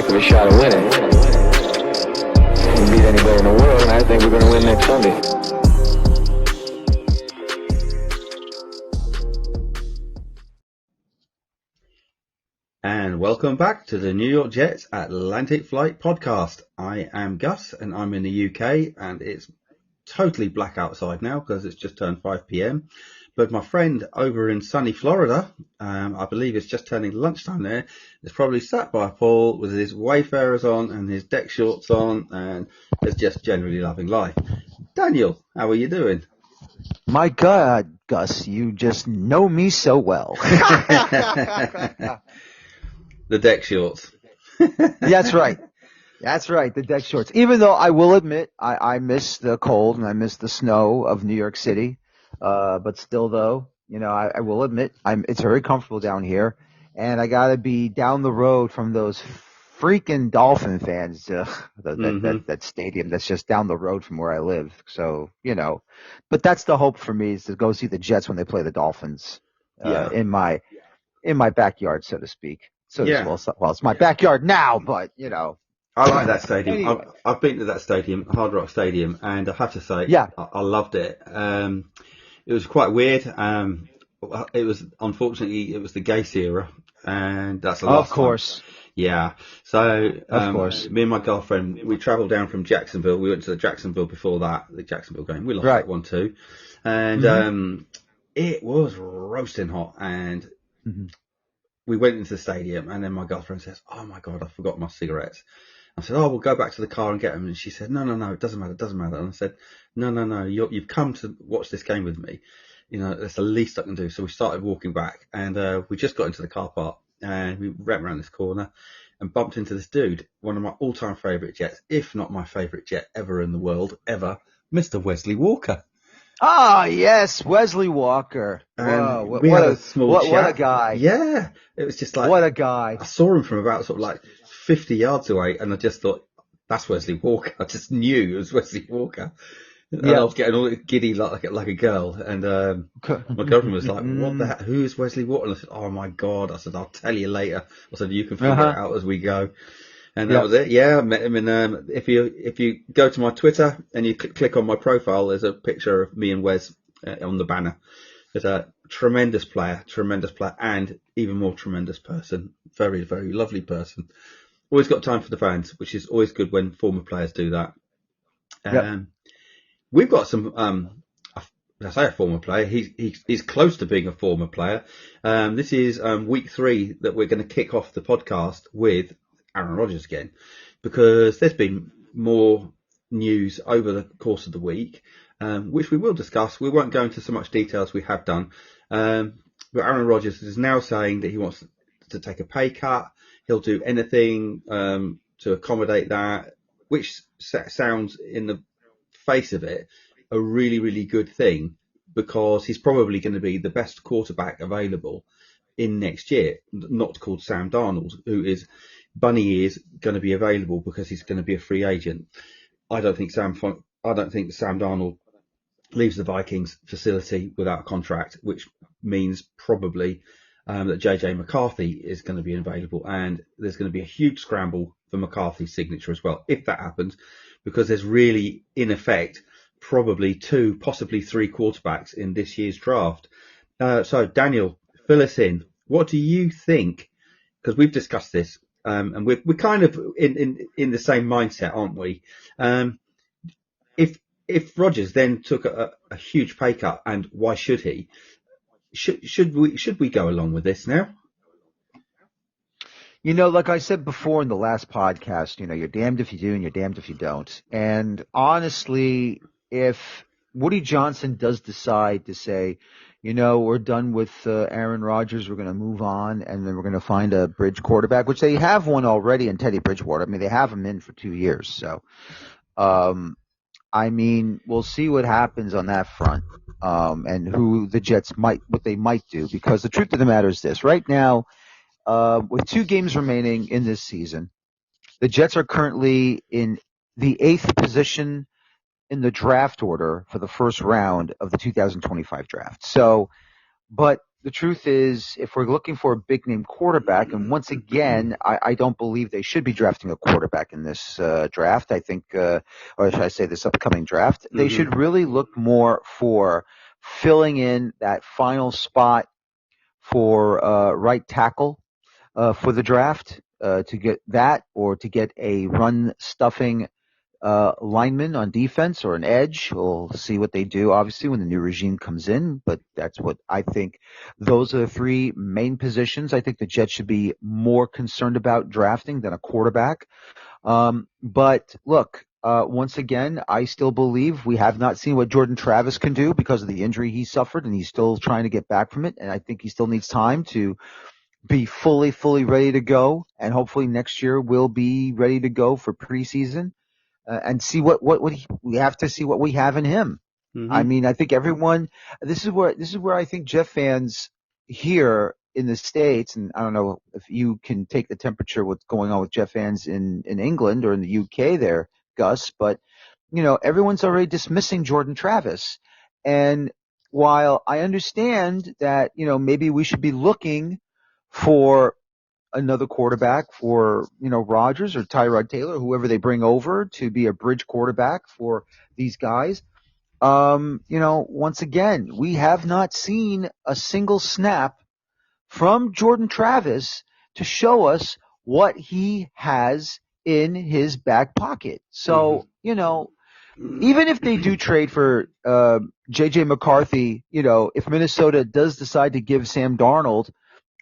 of a shot of winning. We can beat anybody in the world, and I think we're going to win next Sunday. And welcome back to the New York Jets Atlantic Flight podcast. I am Gus and I'm in the UK, and it's totally black outside now because it's just turned 5 p.m. But my friend over in sunny Florida, I believe it's just turning lunchtime there, is probably sat by a pool with his Wayfarers on and his deck shorts on and is just generally loving life. Daniel, how are you doing? My God, Gus, you just know me so well. The deck shorts. That's right. That's right, the deck shorts. Even though I will admit I miss the cold and I miss the snow of New York City. But still, though, you know, I will admit it's very comfortable down here. And I got to be down the road from those freaking Dolphin fans, that stadium that's just down the road from where I live. So, you know, but that's the hope for me, is to go see the Jets when they play the Dolphins in my backyard, so to speak. Well, it's my backyard now, but, you know. I like that stadium. Anyway. I've been to that stadium, Hard Rock Stadium, and I have to say, I loved it. It was quite weird. It was, unfortunately, it was the Gase era, and that's the last Of course. time. Yeah. So, of course. Me and my girlfriend, we travelled down from Jacksonville. We went to the Jacksonville before that, the Jacksonville game. We lost that one too. And it was roasting hot, and we went into the stadium, and then my girlfriend says, "Oh my God, I forgot my cigarettes." I said, "Oh, we'll go back to the car and get them." And she said, No, it doesn't matter. And I said, No, you've come to watch this game with me. You know, that's the least I can do. So we started walking back, and we just got into the car park, and we ran around this corner and bumped into this dude, one of my all-time favourite Jets, if not my favourite Jet ever in the world, ever, Mr. Wesley Walker. Ah, yes, Wesley Walker. Wow, what a guy. Yeah, it was just like, what a guy. I saw him from about sort of like 50 yards away, and I just thought, that's Wesley Walker. I just knew it was Wesley Walker. And I was getting all giddy like a girl, and my girlfriend was like, "What the heck? Who is Wesley Walker?" And I said, "Oh my God!" I said, "I'll tell you later." I said, "You can figure it out as we go." And that was it. Yeah, I met him in. If you go to my Twitter and you click on my profile, there's a picture of me and Wes on the banner. There's a tremendous player, and even more tremendous person. Very, very lovely person. Always got time for the fans, which is always good when former players do that. We've got some. I say a former player. He's close to being a former player. This is week 3 that we're going to kick off the podcast with Aaron Rodgers again, because there's been more news over the course of the week, which we will discuss. We won't go into so much detail as we have done. But Aaron Rodgers is now saying that he wants to take a pay cut. He'll do anything to accommodate that, which sounds, in the face of it, a really, really good thing, because he's probably going to be the best quarterback available in next year, not called Sam Darnold, who is bunny ears going to be available because he's going to be a free agent. I don't think Sam Darnold leaves the Vikings facility without a contract, which means probably that JJ McCarthy is going to be available, and there's going to be a huge scramble for McCarthy's signature as well, if that happens, because there's really, in effect, probably 2, possibly 3 quarterbacks in this year's draft. So, Daniel, fill us in. What do you think? Because we've discussed this, and we're kind of in the same mindset, aren't we? If Rodgers then took a huge pay cut, and why should he? Should we go along with this now? You know, like I said before in the last podcast, you know, you're damned if you do and you're damned if you don't. And honestly, if Woody Johnson does decide to say, you know, we're done with Aaron Rodgers, we're going to move on, and then we're going to find a bridge quarterback, which they have one already in Teddy Bridgewater. I mean, they have him in for 2 years. So, I mean, we'll see what happens on that front, and who the Jets what they might do, because the truth of the matter is this. Right now, with 2 games remaining in this season, the Jets are currently in the 8th position in the draft order for the first round of the 2025 draft. So, but the truth is, if we're looking for a big name quarterback, and once again, I don't believe they should be drafting a quarterback in this draft. I think, or should I say this upcoming draft, they should really look more for filling in that final spot for right tackle for the draft, to get that, or to get a run stuffing lineman on defense or an edge. We'll see what they do, obviously, when the new regime comes in, but that's what I think. Those are the three main positions I think the Jets should be more concerned about drafting than a quarterback. But look, once again, I still believe we have not seen what Jordan Travis can do because of the injury he suffered, and he's still trying to get back from it. And I think he still needs time to be fully ready to go. And hopefully next year we'll be ready to go for preseason, and see what we have to see what we have in him. I mean, I think everyone. This is where I think Jeff fans here in the States, and I don't know if you can take the temperature what's going on with Jeff fans in England or in the UK there, Gus, but everyone's already dismissing Jordan Travis. And while I understand that maybe we should be looking for another quarterback for Rodgers or Tyrod Taylor, whoever they bring over to be a bridge quarterback for these guys. Once again, we have not seen a single snap from Jordan Travis to show us what he has in his back pocket. So, even if they do trade for J.J. McCarthy, if Minnesota does decide to give Sam Darnold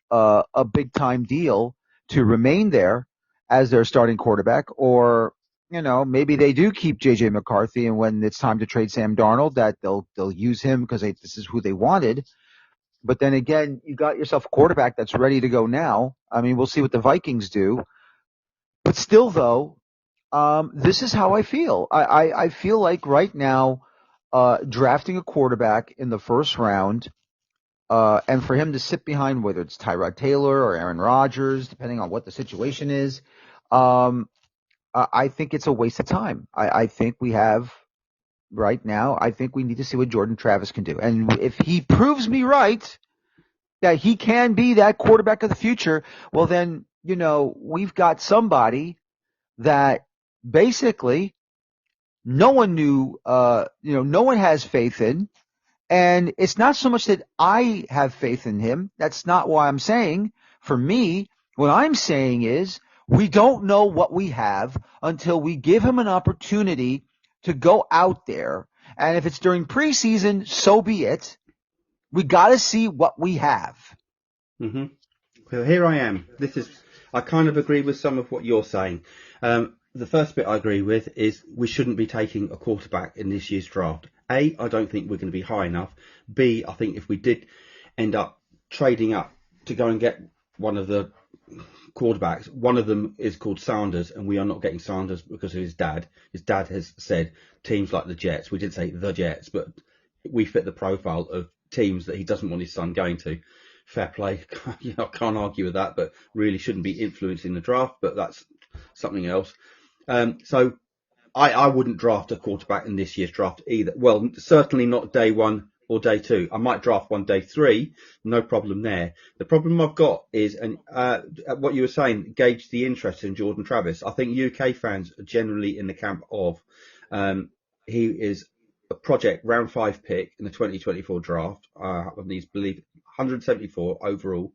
a big time deal to remain there as their starting quarterback, or maybe they do keep JJ McCarthy, and when it's time to trade Sam Darnold, that they'll use him because this is who they wanted. But then again, you got yourself a quarterback that's ready to go now. I mean, we'll see what the Vikings do. But still, though, this is how I feel. I feel like right now, drafting a quarterback in the first round, and for him to sit behind, whether it's Tyrod Taylor or Aaron Rodgers, depending on what the situation is, I think it's a waste of time. I think we have right now, I think we need to see what Jordan Travis can do. And if he proves me right that he can be that quarterback of the future, well then, we've got somebody that basically no one knew, no one has faith in. And it's not so much that I have faith in him. That's not what I'm saying. For me, what I'm saying is we don't know what we have until we give him an opportunity to go out there. And if it's during preseason, so be it. We got to see what we have. Well, here I am. I kind of agree with some of what you're saying. The first bit I agree with is we shouldn't be taking a quarterback in this year's draft. A, I don't think we're going to be high enough. B, I think if we did end up trading up to go and get one of the quarterbacks, one of them is called Sanders, and we are not getting Sanders because of his dad. His dad has said teams like the Jets, we did say the Jets, but we fit the profile of teams that he doesn't want his son going to. Fair play. I can't argue with that, but really shouldn't be influencing the draft, but that's something else. So I wouldn't draft a quarterback in this year's draft either. Well, certainly not day one or day two. I might draft one day three, no problem there. The problem I've got is, and what you were saying, gauge the interest in Jordan Travis. I think UK fans are generally in the camp of he is a project round 5 pick in the 2024 draft. He's believe 174 overall.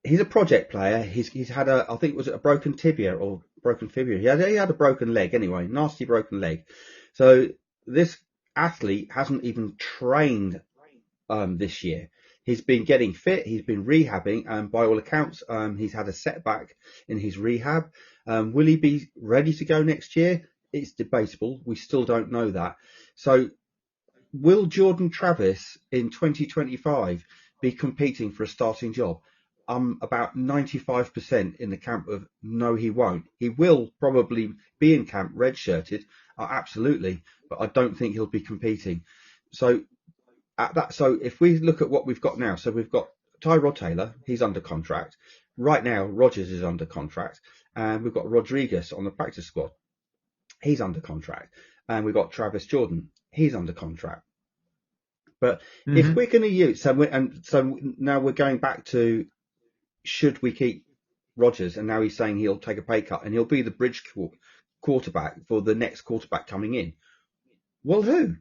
He's a project player. He's had I think it was a broken tibia or broken fibula. He had a broken leg anyway, nasty broken leg. So this athlete hasn't even trained this year. He's been getting fit. He's been rehabbing, and by all accounts, he's had a setback in his rehab. Will he be ready to go next year? It's debatable. We still don't know that. So will Jordan Travis in 2025 be competing for a starting job? I'm about 95% in the camp of no, he won't. He will probably be in camp redshirted, absolutely, but I don't think he'll be competing. So if we look at what we've got now, so we've got Tyrod Taylor, he's under contract. Right now, Rodgers is under contract, and we've got Rodriguez on the practice squad. He's under contract, and we've got Travis Jordan. He's under contract. But if we're going to use so now we're going back to should we keep Rodgers, and now he's saying he'll take a pay cut and he'll be the bridge quarterback for the next quarterback coming in. Well, who?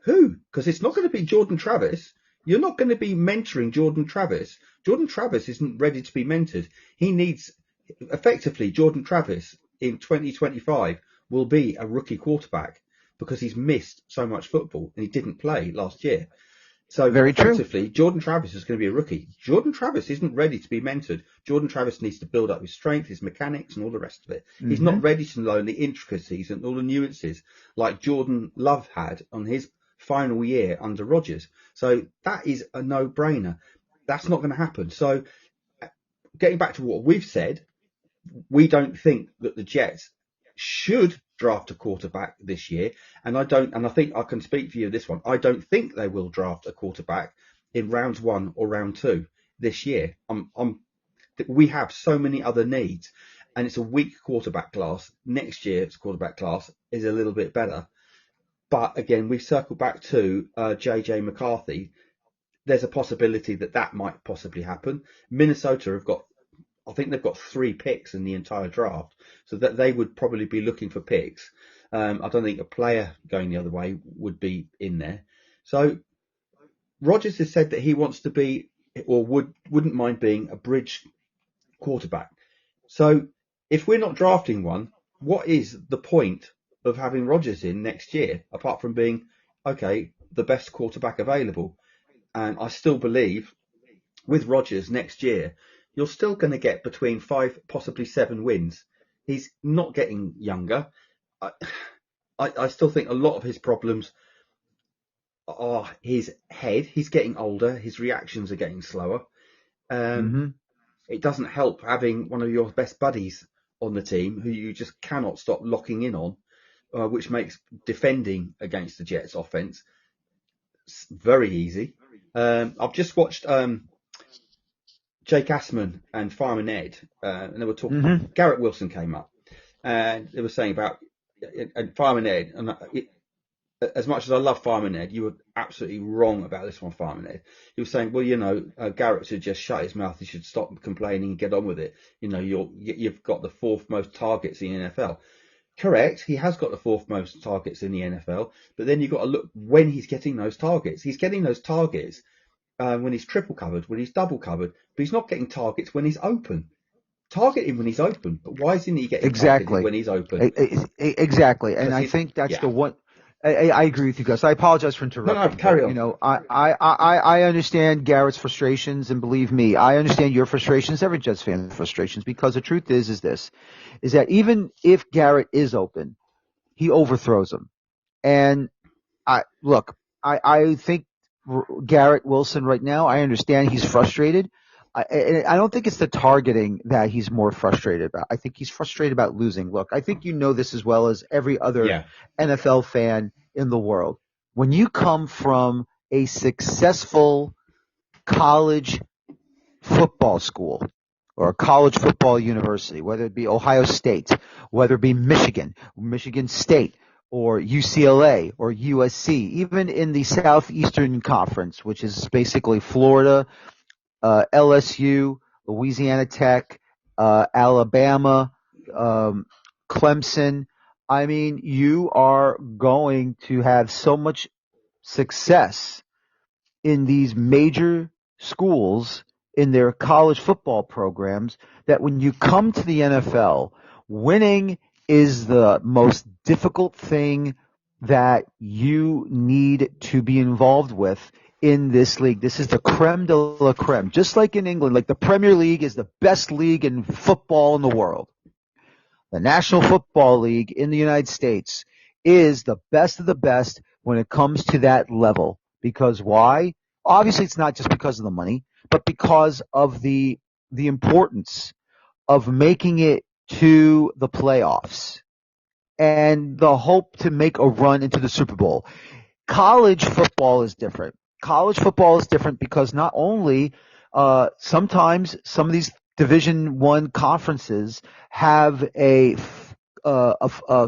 Because it's not going to be Jordan Travis. You're not going to be mentoring Jordan Travis. Jordan Travis isn't ready to be mentored. He needs, effectively, Jordan Travis in 2025 will be a rookie quarterback because he's missed so much football and he didn't play last year. So Very effectively, Jordan Travis is going to be a rookie. Jordan Travis isn't ready to be mentored. Jordan Travis needs to build up his strength, his mechanics, and all the rest of it. He's not ready to learn the intricacies and all the nuances like Jordan Love had on his final year under Rodgers. So that is a no-brainer. That's not going to happen. So getting back to what we've said, we don't think that the Jets should draft a quarterback this year, and I think I can speak for you this one. I don't think they will draft a quarterback in rounds 1 or round 2 this year. We have so many other needs, and it's a weak quarterback class. Next year's quarterback class is a little bit better, but again, we circle back to JJ McCarthy. There's a possibility that might possibly happen. Minnesota I think they've got 3 picks in the entire draft, so that they would probably be looking for picks. I don't think a player going the other way would be in there. So Rodgers has said that he wants to be, or wouldn't mind being, a bridge quarterback. So if we're not drafting one, what is the point of having Rodgers in next year, apart from being, okay, the best quarterback available? And I still believe with Rodgers next year, you're still going to get between 5, possibly 7 wins. He's not getting younger. I still think a lot of his problems are his head. He's getting older. His reactions are getting slower. It doesn't help having one of your best buddies on the team who you just cannot stop locking in on, which makes defending against the Jets offense very easy. I've just watched Jake Assman and Fireman Ed, and they were talking. Garrett Wilson came up, and they were saying about and Fireman Ed. And as much as I love Fireman Ed, you were absolutely wrong about this one, Fireman Ed. He was saying, well, Garrett should just shut his mouth. He should stop complaining and get on with it. You've got the 4th most targets in the NFL. Correct, he has got the 4th most targets in the NFL, but then you've got to look when he's getting those targets. He's getting those targets when he's triple covered, when he's double covered, but he's not getting targets when he's open. Target him when he's open, but why isn't he getting targeted when he's open? Exactly, and I think that's the one. I agree with you, Gus. I apologize for interrupting. No, carry on. I understand Garrett's frustrations, and believe me, I understand your frustrations, every Jets fan's frustrations, because the truth is that even if Garrett is open, he overthrows him. And I think Garrett Wilson right now, I understand he's frustrated. I don't think it's the targeting that he's more frustrated about. I think he's frustrated about losing. Look, I think you know this as well as every other NFL fan in the world. When you come from a successful college football school or a college football university, whether it be Ohio State, whether it be Michigan State, or UCLA or USC, even in the Southeastern Conference, which is basically Florida, LSU, Louisiana Tech, Alabama, Clemson. I mean, you are going to have so much success in these major schools in their college football programs that when you come to the NFL, winning is the most difficult thing that you need to be involved with in this league. This is the creme de la creme. Just like in England, like the Premier League is the best league in football in the world. The National Football League in the United States is the best of the best when it comes to that level. Because why? Obviously, it's not just because of the money, but because of the importance of making it to the playoffs and the hope to make a run into the Super Bowl. College football is different. College football is different because not only sometimes some of these Division I conferences have a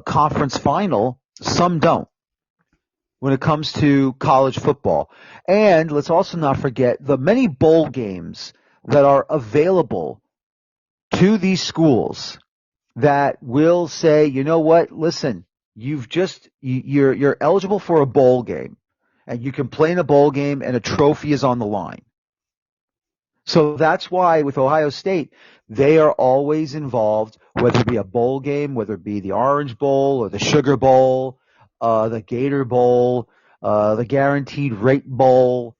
conference final, some don't. when it comes to college football. And let's also not forget the many bowl games that are available to these schools that will say, you know what, listen, you're eligible for a bowl game, and you can play in a bowl game and a trophy is on the line. So that's why with Ohio State, they are always involved, whether it be a bowl game, whether it be the Orange Bowl or the Sugar Bowl, the Gator Bowl, the Guaranteed Rate Bowl,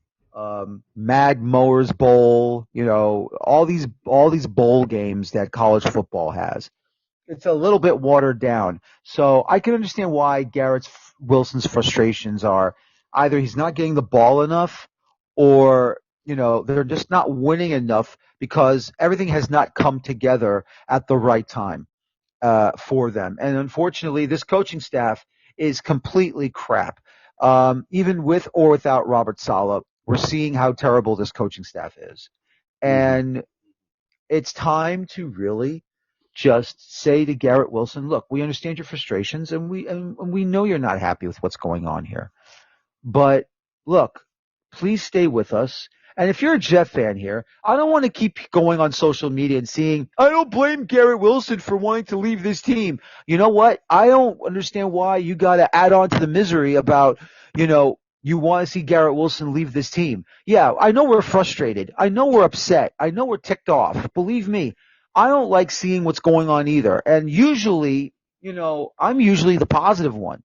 Mad Mowers Bowl, all these bowl games that college football has. It's a little bit watered down. So I can understand why Wilson's frustrations are either he's not getting the ball enough, or they're just not winning enough because everything has not come together at the right time for them. And unfortunately, this coaching staff is completely crap. Even with or without Robert Saleh, we're seeing how terrible this coaching staff is. And it's time to really just say to Garrett Wilson, look, we understand your frustrations, and we know you're not happy with what's going on here. But look, please stay with us. And if you're a Jet fan here, I don't want to keep going on social media and seeing, I don't blame Garrett Wilson for wanting to leave this team. You know what? I don't understand why you got to add on to the misery about, you want to see Garrett Wilson leave this team. Yeah, I know we're frustrated. I know we're upset. I know we're ticked off. Believe me, I don't like seeing what's going on either. And usually, I'm usually the positive one.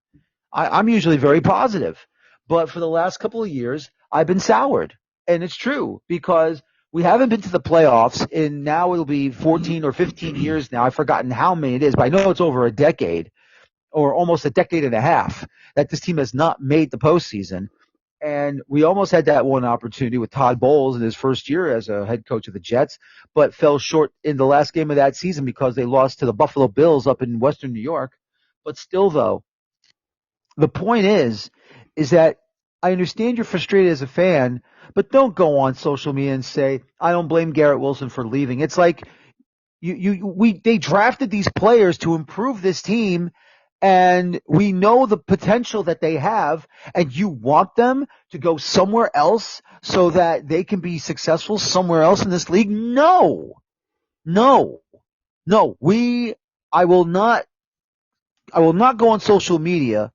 I'm usually very positive. But for the last couple of years, I've been soured. And it's true, because we haven't been to the playoffs in, now it'll be 14 or 15 years now. I've forgotten how many it is, but I know it's over a decade, or almost a decade and a half, that this team has not made the postseason. And we almost had that one opportunity with Todd Bowles in his first year as a head coach of the Jets, but fell short in the last game of that season because they lost to the Buffalo Bills up in Western New York. But still, though, the point is that I understand you're frustrated as a fan, but don't go on social media and say, I don't blame Garrett Wilson for leaving. It's like they drafted these players to improve this team, and we know the potential that they have, and you want them to go somewhere else so that they can be successful somewhere else in this league? No. I will not go on social media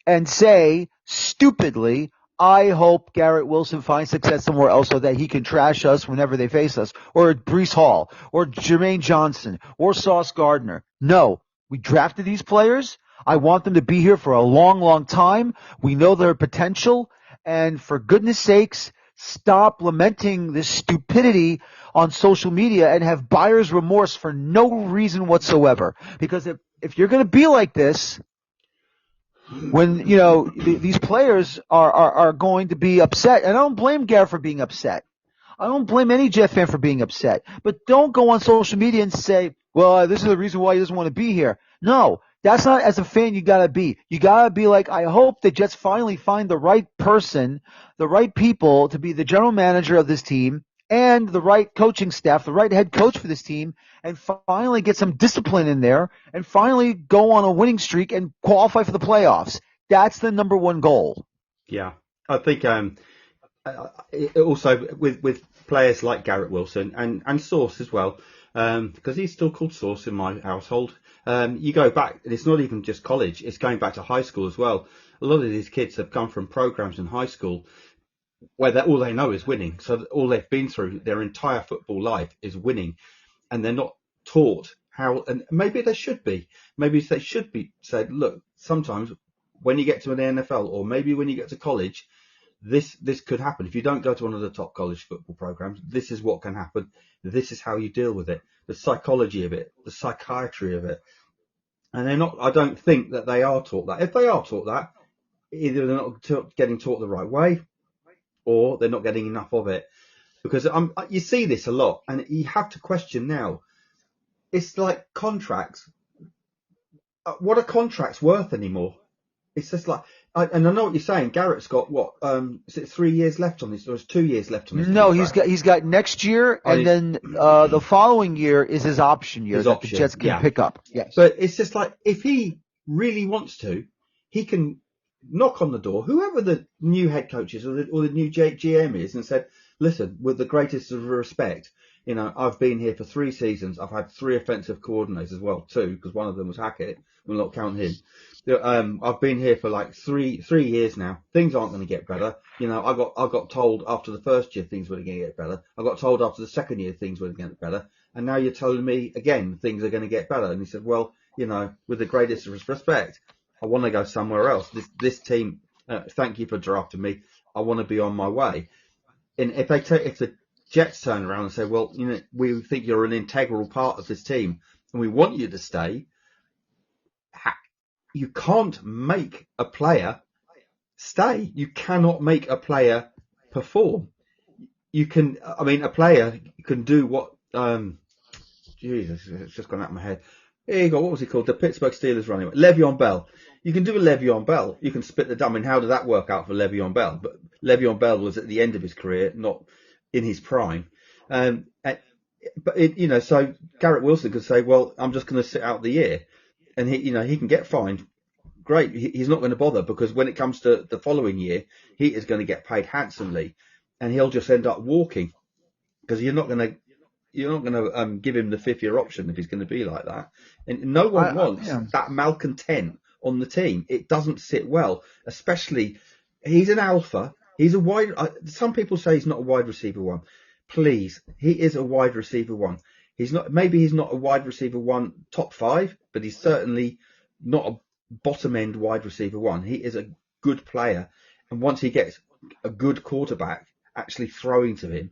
and say stupidly, I hope Garrett Wilson finds success somewhere else so that he can trash us whenever they face us, or Breece Hall, or Jermaine Johnson, or Sauce Gardner. No, we drafted these players. I want them to be here for a long, long time. We know their potential, and for goodness sakes, stop lamenting this stupidity on social media and have buyer's remorse for no reason whatsoever. Because if you're going to be like this, when these players are going to be upset, and I don't blame Garrett for being upset. I don't blame any Jet fan for being upset. But don't go on social media and say, well, this is the reason why he doesn't want to be here. No, that's not as a fan you gotta be. You gotta be like, I hope the Jets finally find the right person, the right people to be the general manager of this team, and the right coaching staff, the right head coach for this team, and finally get some discipline in there, and finally go on a winning streak and qualify for the playoffs. That's the number one goal. Yeah, I think also with players like Garrett Wilson and Sauce as well, because he's still called Sauce in my household. You go back, and it's not even just college, it's going back to high school as well. A lot of these kids have come from programs in high school where all they know is winning. So all they've been through their entire football life is winning, and they're not taught how, and maybe they should be. Maybe they should be said, look, sometimes when you get to an NFL, or maybe when you get to college, this could happen. If you don't go to one of the top college football programs, this is what can happen. This is how you deal with it. The psychology of it, the psychiatry of it. And they're not, I don't think that they are taught that. If they are taught that, either they're not getting taught the right way, or they're not getting enough of it. Because you see this a lot, and you have to question now. It's like contracts. What are contracts worth anymore? It's just like, and I know what you're saying. Garrett's got what? Is it 3 years left on this, or is 2 years left on this? No, he's got next year, and then the following year is his option year that the Jets can pick up. Yes, but it's just like, if he really wants to, he can knock on the door, whoever the new head coach is or the new GM is, and said, listen, with the greatest of respect, I've been here for 3 seasons. I've had 3 offensive coordinators as well, 2, because one of them was Hackett. We'll not count him. I've been here for like 3 years now. Things aren't going to get better. I got told after the first year things were going to get better. I got told after the second year things were going to get better. And now you're telling me again things are going to get better. And he said, well, with the greatest of respect, I want to go somewhere else. This team, thank you for drafting me. I want to be on my way. And if the Jets turn around and say, well, we think you're an integral part of this team and we want you to stay, you can't make a player stay. You cannot make a player perform. A player can do what, Jesus, it's just gone out of my head. Here you go. What was he called? The Pittsburgh Steelers running. Le'Veon Bell. You can do a Le'Veon Bell. You can spit the dumb. And how did that work out for Le'Veon Bell? But Le'Veon Bell was at the end of his career, not in his prime. So Garrett Wilson could say, well, I'm just going to sit out the year. And he can get fined. Great. He's not going to bother because when it comes to the following year, he is going to get paid handsomely and he'll just end up walking because you're not going to give him the 5th-year option if he's going to be like that. And no one wants that malcontent on the team. It doesn't sit well, especially he's an alpha. He's a wide. Some people say he's not a wide receiver 1. Please, he is a wide receiver 1. Maybe he's not a wide receiver 1 top 5, but he's certainly not a bottom end wide receiver 1. He is a good player. And once he gets a good quarterback actually throwing to him,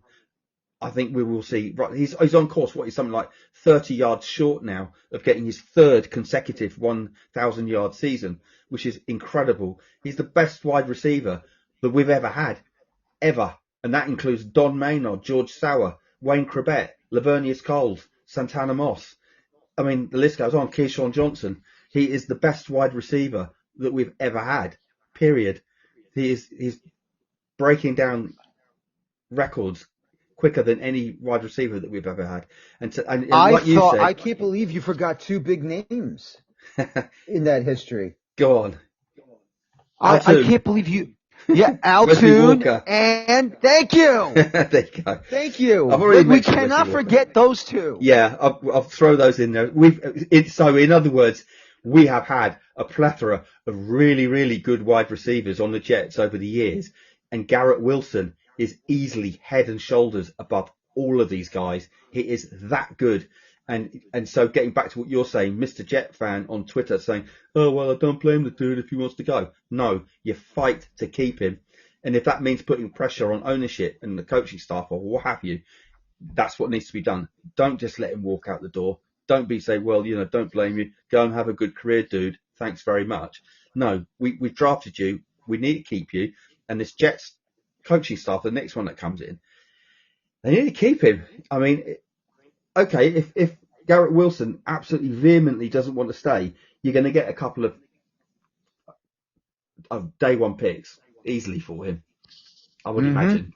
I think we will see. Right, he's on course. He's something like 30 yards short now of getting his 3rd consecutive 1,000-yard season, which is incredible. He's the best wide receiver that we've ever had, ever, and that includes Don Maynard, George Sauer, Wayne Krebet, Lavernius Coles, Santana Moss. I mean, the list goes on. Keyshawn Johnson. He is the best wide receiver that we've ever had. Period. He's breaking down records quicker than any wide receiver that we've ever had. And like you said, I can't believe you forgot 2 big names in that history. Go on. I can't believe you. Yeah, Altoon and thank you. There you go. Thank you. We cannot forget those 2. Yeah, I'll throw those in there. So in other words, we have had a plethora of really, really good wide receivers on the Jets over the years, and Garrett Wilson is easily head and shoulders above all of these guys. He is that good. And so getting back to what you're saying, Mr. Jet fan on Twitter saying, oh, well, I don't blame the dude if he wants to go. No, you fight to keep him. And if that means putting pressure on ownership and the coaching staff or what have you, that's what needs to be done. Don't just let him walk out the door. Don't say, well, don't blame you. Go and have a good career, dude. Thanks very much. No, we've drafted you. We need to keep you. And this Jets coaching staff, the next one that comes in, they need to keep him. I mean, okay, if Garrett Wilson absolutely vehemently doesn't want to stay, you're going to get a couple of day 1 picks easily for him. I would imagine.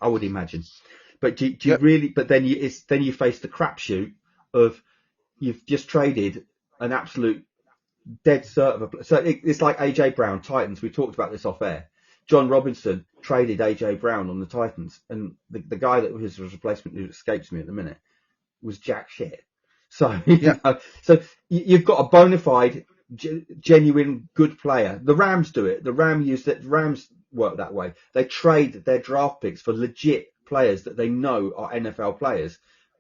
But do you really? But then you face the crapshoot of you've just traded an absolute dead cert of a. So it's like AJ Brown, Titans. We talked about this off air. John Robinson traded AJ Brown on the Titans, and the guy that was his replacement, who escapes me at the minute, was jack shit. So you've got a bona fide, genuine good player. The Rams do it. The Rams work that way. They trade their draft picks for legit players that they know are NFL players.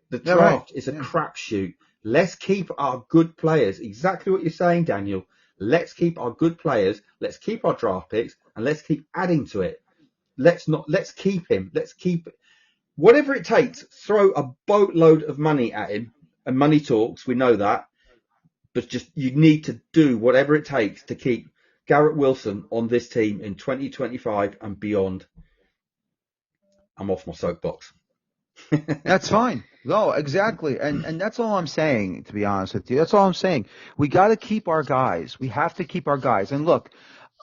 The draft is a crapshoot. Let's keep our good players. Exactly what you're saying, Daniel. Let's keep our good players. Let's keep our draft picks, and let's keep adding to it. Let's keep him. Let's keep whatever it takes. Throw a boatload of money at him, and money talks. We know that, but just you need to do whatever it takes to keep Garrett Wilson on this team in 2025 and beyond. I'm off my soapbox. That's fine. No, exactly. And that's all I'm saying, to be honest with you. That's all I'm saying. We got to keep our guys. We have to keep our guys. And look,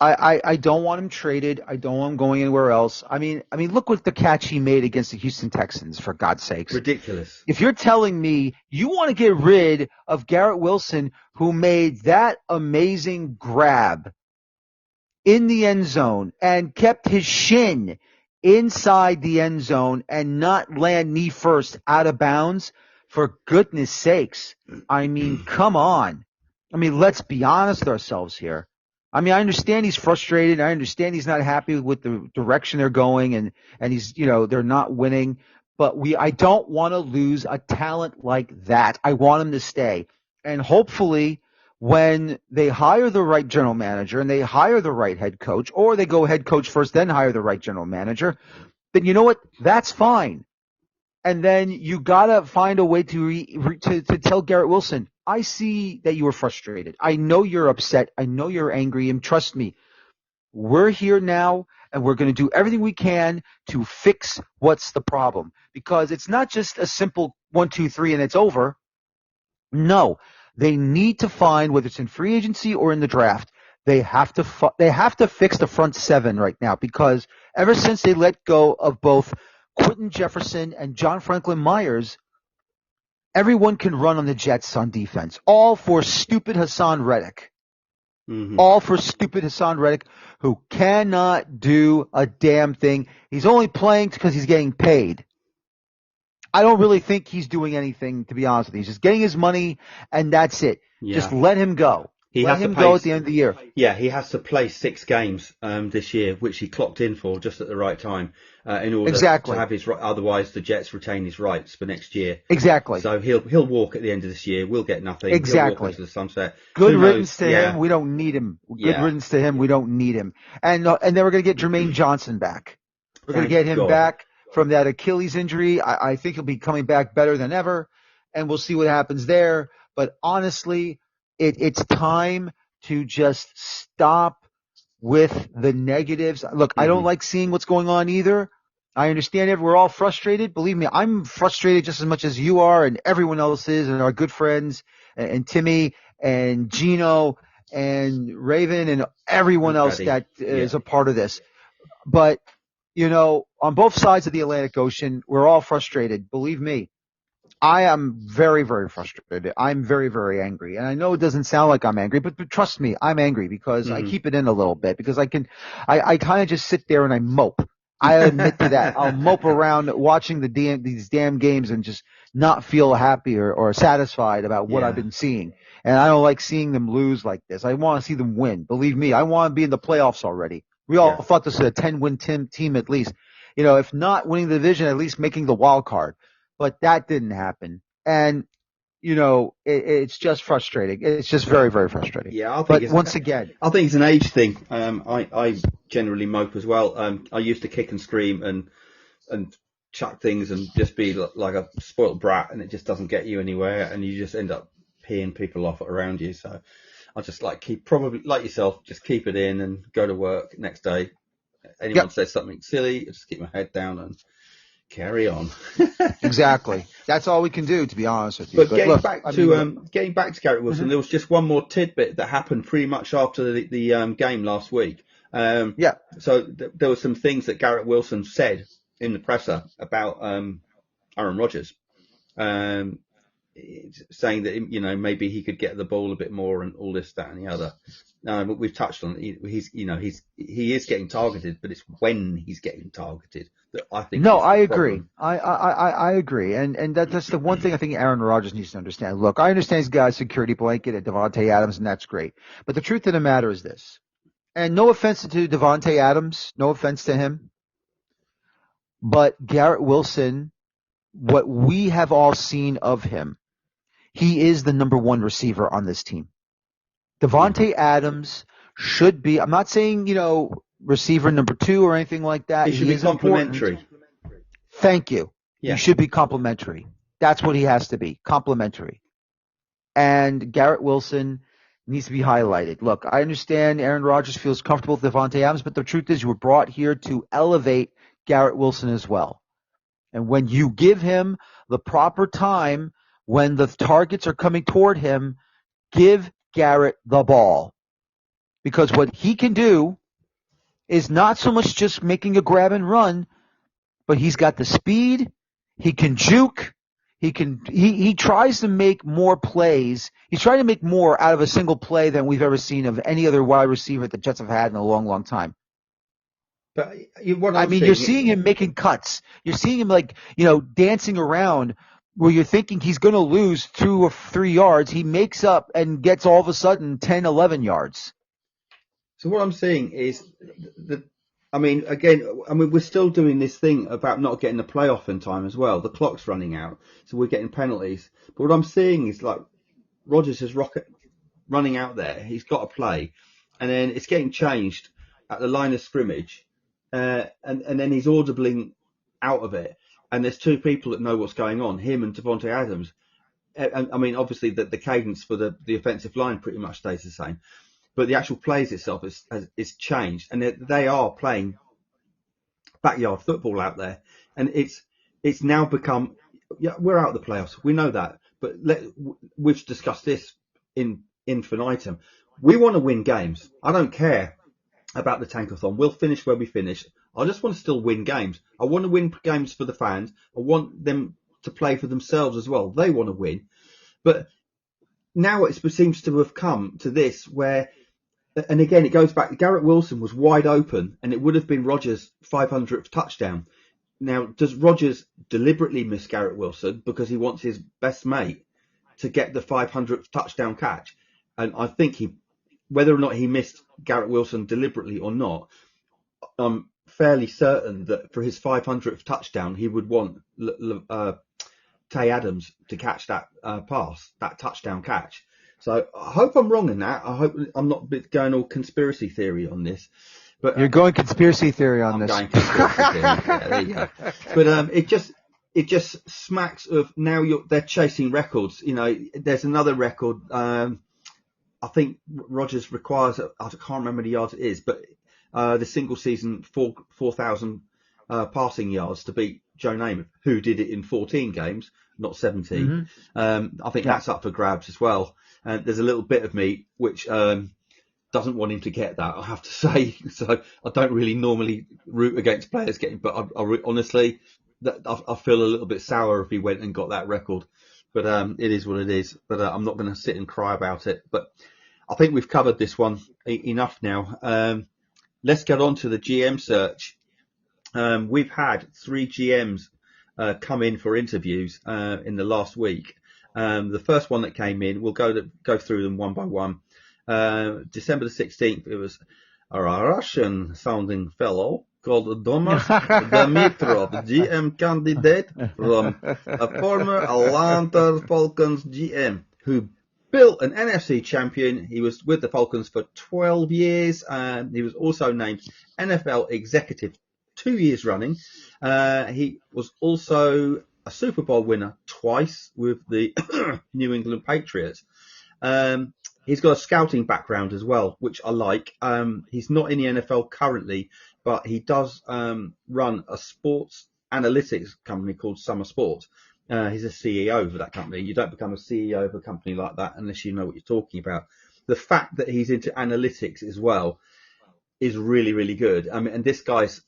I don't want him traded. I don't want him going anywhere else. I mean, look what the catch he made against the Houston Texans, for God's sakes. Ridiculous. If you're telling me you want to get rid of Garrett Wilson, who made that amazing grab in the end zone and kept his shin inside the end zone and not land knee first out of bounds, for goodness sakes, I mean, come on. I mean, let's be honest with ourselves here. I mean, I understand he's frustrated. I understand he's not happy with the direction they're going, and he's, they're not winning. But I don't want to lose a talent like that. I want him to stay. And hopefully when they hire the right general manager and they hire the right head coach, or they go head coach first, then hire the right general manager, then you know what? That's fine. And then you got to find a way to tell Garrett Wilson, I see that you were frustrated. I know you're upset. I know you're angry. And trust me, we're here now, and we're going to do everything we can to fix what's the problem. Because it's not just a simple 1, 2, 3 and it's over. No, they need to find, whether it's in free agency or in the draft, they have to fix the front seven right now, because ever since they let go of both Quentin Jefferson and John Franklin Myers, everyone can run on the Jets on defense. All for stupid Hassan Reddick. Mm-hmm. All for stupid Hassan Reddick, who cannot do a damn thing. He's only playing because he's getting paid. I don't really think he's doing anything, to be honest with you. He's just getting his money, and that's it. Yeah. Just let him go. Let him go at the end of the year. Yeah, he has to play 6 games this year, which he clocked in for just at the right time in order to have his. Otherwise, the Jets retain his rights for next year. Exactly. So he'll walk at the end of this year. We'll get nothing. Exactly. He'll walk into the sunset. Good riddance to him. We don't need him. Good riddance to him. We don't need him. And then we're going to get Jermaine Johnson back. We're going to get him back from that Achilles injury. I think he'll be coming back better than ever, and we'll see what happens there. But honestly, it's time to just stop with the negatives. Look, I don't like seeing what's going on either. I understand it. We're all frustrated. Believe me, I'm frustrated just as much as you are, and everyone else is, and our good friends, and Timmy, and Gino, and Raven, and everyone else that is a part of this. But, on both sides of the Atlantic Ocean, we're all frustrated. Believe me, I am very, very frustrated. I'm very, very angry. And I know it doesn't sound like I'm angry, but trust me, I'm angry because I keep it in a little bit, because I kind of just sit there and I mope. I admit to that. I'll mope around watching these damn games and just not feel happy or satisfied about what I've been seeing. And I don't like seeing them lose like this. I want to see them win. Believe me, I want to be in the playoffs already. We all thought this was a 10-win team at least. If not winning the division, at least making the wild card. But that didn't happen. And, it's just frustrating. It's just very, very frustrating. Yeah, but once again, I think it's an age thing. I generally mope as well. I used to kick and scream and chuck things and just be like a spoiled brat, and it just doesn't get you anywhere, and you just end up peeing people off around you. So I just probably like yourself, just keep it in and go to work next day. Anyone says something silly, I just keep my head down and carry on. Exactly. That's all we can do, to be honest with you. But getting back to Garrett Wilson, there was just one more tidbit that happened pretty much after the game last week. So there were some things that Garrett Wilson said in the presser about Aaron Rodgers, saying that maybe he could get the ball a bit more and all this, that, and the other. But we've touched on it. He is getting targeted, but it's when he's getting targeted that I think. No, I agree. I agree, and that's the one thing I think Aaron Rodgers needs to understand. Look, I understand he's got a security blanket at Devontae Adams, and that's great. But the truth of the matter is this, and no offense to Devontae Adams, no offense to him, but Garrett Wilson, what we have all seen of him, he is the number 1 receiver on this team. Devontae Adams should be, I'm not saying, receiver number 2 or anything like that. He should be complimentary. Thank you. Yeah. He should be complimentary. That's what he has to be, complimentary. And Garrett Wilson needs to be highlighted. Look, I understand Aaron Rodgers feels comfortable with Devontae Adams, but the truth is you were brought here to elevate Garrett Wilson as well. And when you give him the proper time, when the targets are coming toward him, give Garrett the ball. Because what he can do is not so much just making a grab and run, but he's got the speed, he can juke, He tries to make more plays. He's trying to make more out of a single play than we've ever seen of any other wide receiver the Jets have had in a long, long time. But what I I'm mean, seeing, you're seeing him making cuts. You're seeing him dancing around where you're thinking he's going to lose 2 or 3 yards. He makes up and gets all of a sudden 10, 11 yards. So what I'm seeing is we're still doing this thing about not getting the playoff in time as well. The clock's running out, so we're getting penalties. But what I'm seeing is like Rodgers is running out there. He's got to play, and then it's getting changed at the line of scrimmage, and then he's audibling out of it. And there's 2 people that know what's going on, him and Devontae Adams. And I mean, obviously the cadence for the offensive line pretty much stays the same. But the actual plays itself is changed, and they are playing backyard football out there, and it's now become we're out of the playoffs. We know that, but we've discussed this in infinitum. We want to win games. I don't care about the tankathon. We'll finish where we finish. I just want to still win games. I want to win games for the fans. I want them to play for themselves as well. They want to win, but now it seems to have come to this where. And again, it goes back. Garrett Wilson was wide open, and it would have been Rodgers' 500th touchdown. Now, does Rodgers deliberately miss Garrett Wilson because he wants his best mate to get the 500th touchdown catch? And I think whether or not he missed Garrett Wilson deliberately or not, I'm fairly certain that for his 500th touchdown, he would want Tay Adams to catch that pass, that touchdown catch. So I hope I'm wrong in that. I hope I'm not going all conspiracy theory on this. But you're going conspiracy theory on this. I'm going conspiracy theory. Yeah, there you go. But it just smacks of now they're chasing records. You know, there's another record. I think Rodgers requires, I can't remember the yards it is, but the single season 4,000 passing yards to beat Joe Namath, who did it in 14 games, not 17. Mm-hmm. I think that's up for grabs as well. And there's a little bit of me which doesn't want him to get that, I have to say. So I don't really normally root against players getting, but honestly, I feel a little bit sour if he went and got that record. But it is what it is. But I'm not going to sit and cry about it. But I think we've covered this one enough now. Let's get on to the GM search. We've had 3 GMs come in for interviews in the last week. The first one that came in, we'll go through them one by one. December the 16th, it was a Russian-sounding fellow called Domas Dimitrov, GM candidate from a former Atlanta Falcons GM who built an NFC champion. He was with the Falcons for 12 years. He was also named NFL executive 2 years running. He was also a Super Bowl winner twice with the New England Patriots. He's got a scouting background as well, which I like. He's not in the NFL currently, but he does run a sports analytics company called Summer Sports. He's a CEO of that company. You don't become a CEO of a company like that unless you know what you're talking about. The fact that he's into analytics as well is really, really good. I mean, and this guy's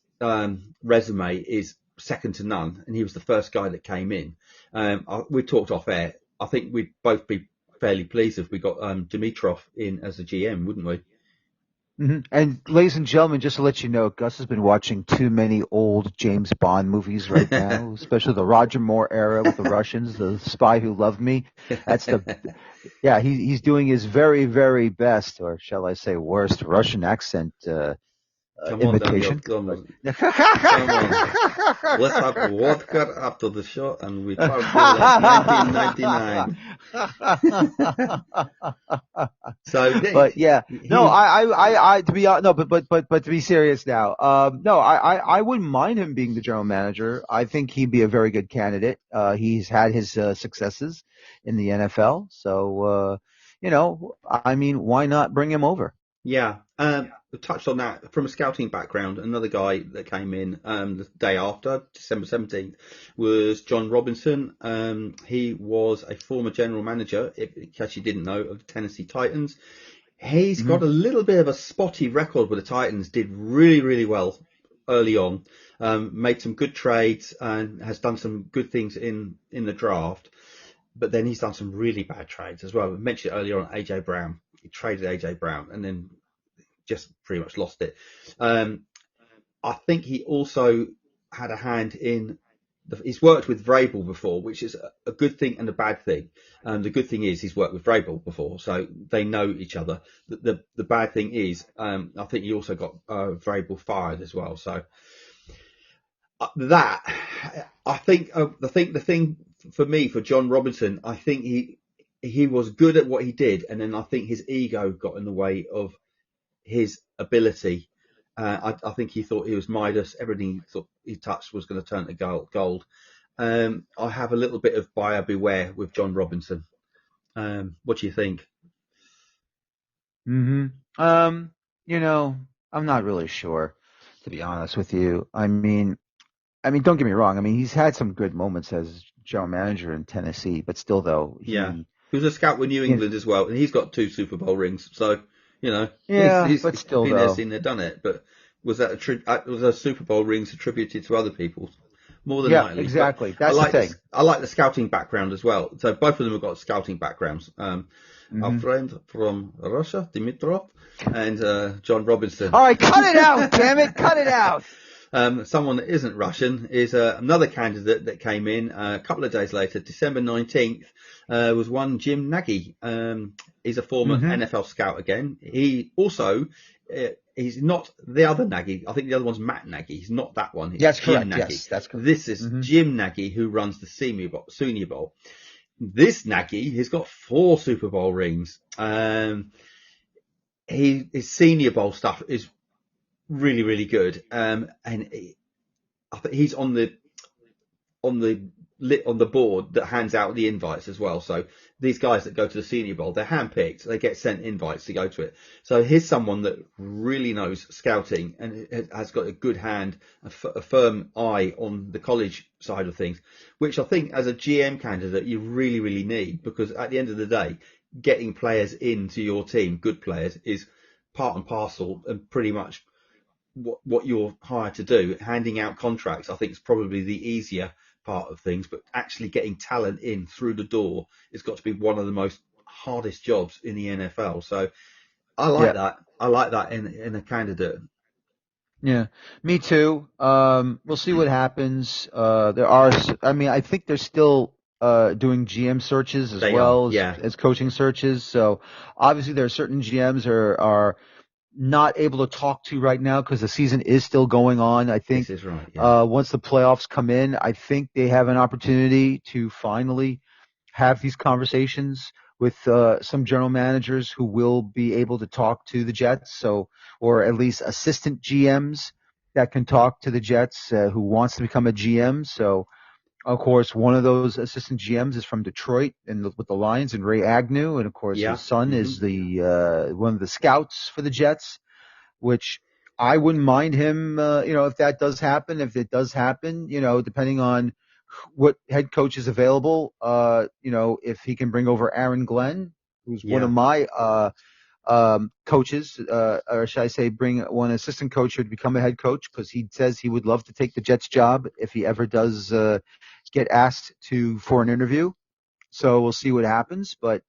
resume is second to none, and he was the first guy that came in. We talked off air. I think we'd both be fairly pleased if we got Dimitrov in as a GM, wouldn't we? Mm-hmm. And ladies and gentlemen, just to let you know, Gus has been watching too many old James Bond movies right now, especially the Roger Moore era with the Russians, The Spy Who Loved Me. That's he's doing his very, very best, or shall I say worst, Russian accent imitation. Come on. Let's have vodka after the show, and we talk about 1999. But yeah, no, I to be no, but to be serious now, no, I wouldn't mind him being the general manager. I think he'd be a very good candidate. He's had his successes in the NFL, so I mean, why not bring him over? Yeah, we touched on that from a scouting background. Another guy that came in the day after, December 17th, was John Robinson. He was a former general manager, in case you didn't know, of the Tennessee Titans. He's got a little bit of a spotty record with the Titans, did really, really well early on, made some good trades and has done some good things in the draft. But then he's done some really bad trades as well. We mentioned it earlier on, AJ Brown. He traded AJ Brown and then just pretty much lost it. I think he also had a hand in. He's worked with Vrabel before, which is a good thing and a bad thing. The good thing is he's worked with Vrabel before, so they know each other. The bad thing is, I think he also got Vrabel fired as well. So that I think the thing for me, for John Robinson, I think he was good at what he did, and then I think his ego got in the way of his ability. I think he thought he was Midas. Everything he thought he touched was going to turn to gold. I have a little bit of buyer beware with John Robinson. What do you think? I'm not really sure, to be honest with you. I mean, don't get me wrong. I mean, he's had some good moments as general manager in Tennessee, but still, though, He was a scout with New England as well, and he's got 2 Super Bowl rings. So, he's but still, been though, there, seen there, done it. But was that was those Super Bowl rings attributed to other people? More than likely. Exactly. But That's the thing. I like the scouting background as well. So both of them have got scouting backgrounds. Our friend from Russia, Dimitrov, and John Robinson. All right, cut it out, damn it, cut it out. Someone that isn't Russian is another candidate that came in a couple of days later, December 19th, was one Jim Nagy. He's a former NFL scout again. He also, he's not the other Nagy. I think the other one's Matt Nagy. He's not that one. He's That's Jim correct. Nagy. Yes, that's correct. This is Jim Nagy, who runs the Senior Bowl. This Nagy has got 4 Super Bowl rings. His Senior Bowl stuff is really, really good. I think he's on the board that hands out the invites as well. So these guys that go to the Senior Bowl, they're handpicked. They get sent invites to go to it. So here's someone that really knows scouting and has got a good hand, a firm eye on the college side of things, which I think as a GM candidate you really, really need, because at the end of the day, getting players into your team, good players, is part and parcel and pretty much what you're hired to do. Handing out contracts, I think, is probably the easier part of things, but actually getting talent in through the door has got to be one of the most hardest jobs in the NFL. So I like that. I like that in a candidate. Yeah, me too. We'll see what happens. I think they're still doing GM searches as well as coaching searches. So obviously there are certain GMs are not able to talk to right now because the season is still going on. I think this is right, yeah. Once the playoffs come in, I think they have an opportunity to finally have these conversations with some general managers who will be able to talk to the Jets, or at least assistant GMs that can talk to the Jets who wants to become a GM. So, of course, one of those assistant GMs is from Detroit with the Lions, and Ray Agnew, and of course his son is the one of the scouts for the Jets, which I wouldn't mind him, if that does happen. If it does happen, depending on what head coach is available, if he can bring over Aaron Glenn, who's one of my coaches, or should I say bring one assistant coach here to become a head coach, because he says he would love to take the Jets job if he ever does get asked for an interview. So we'll see what happens, but